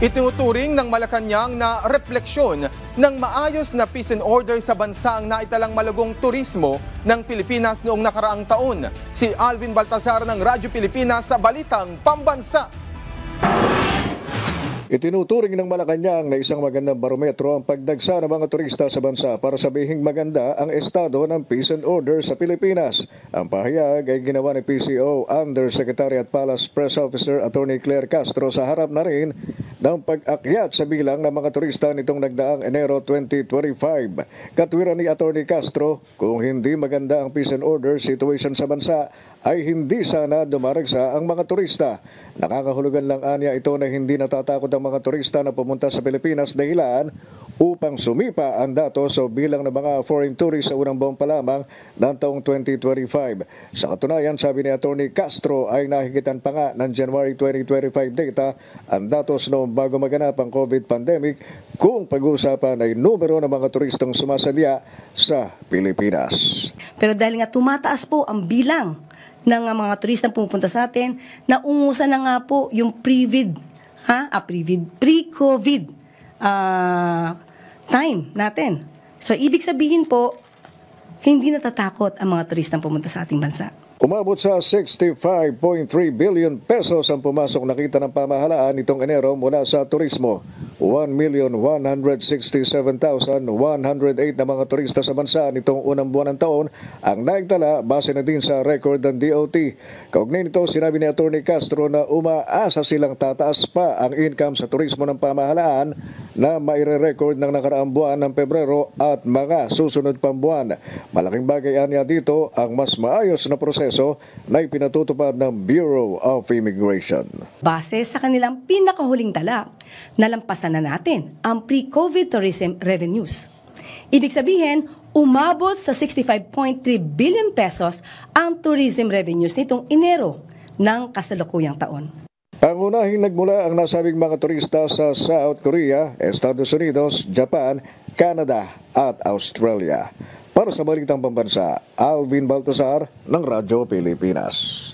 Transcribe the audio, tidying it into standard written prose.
Itinuturing ng Malacanang na refleksyon ng maayos na peace and order sa bansa ang naitalang malugong turismo ng Pilipinas noong nakaraang taon. Si Alvin Baltazar ng Radyo Pilipinas sa Balitang Pambansa. Itinuturing ng Malacanang na isang magandang barometro ang pagdagsa ng mga turista sa bansa para sabihing maganda ang estado ng peace and order sa Pilipinas. Ang pahayag ay ginawa ni PCO Undersecretary at Palace Press Officer Atty. Claire Castro sa harap na rin ng pag-akyat sa bilang ng mga turista nitong nagdaang Enero 2025. Katwiran ni Atty. Castro, kung hindi maganda ang peace and order situation sa bansa, ay hindi sana dumaragsa ang mga turista. Nakakahulugan lang anya ito na hindi natatakot ang mga turista na pumunta sa Pilipinas dahilan upang sumipa ang datos o bilang ng mga foreign tourists sa unang buwan pa lamang ng taong 2025. Sa katunayan, sabi ni Atty. Castro ay nahigitan pa nga ng January 2025 data ang datos noong bago maganap ang COVID pandemic kung pag-uusapan ay numero ng mga turistang sumasadya sa Pilipinas. Pero dahil nga tumataas po ang bilang ng mga turistang pumupunta sa atin, naungusan na nga po yung pre-COVID time natin. So, ibig sabihin po, hindi natatakot ang mga turistang pumunta sa ating bansa. Umabot sa 65.3 billion pesos ang pumasok na kita ng pamahalaan nitong Enero mula sa turismo. 1,167,108 na mga turista sa bansa nitong unang buwan ng taon ang naigtala base na din sa record ng DOT. Kaugnay nito, sinabi ni Atty. Castro na umaasa silang tataas pa ang income sa turismo ng pamahalaan na maire-record ng nakaraang buwan ng Pebrero at mga susunod pang buwan. Malaking bagay anya dito ang mas maayos na proseso na ipinatutupad ng Bureau of Immigration. Base sa kanilang pinakahuling tala, nalampasan na natin ang pre-COVID tourism revenues. Ibig sabihin, umabot sa 65.3 billion pesos ang tourism revenues nitong Enero ng kasalukuyang taon. Pangunahing nagmula ang nasabing mga turista sa South Korea, Estados Unidos, Japan, Canada at Australia. Para sa Balitang Pambansa, Alvin Baltazar ng Radyo Pilipinas.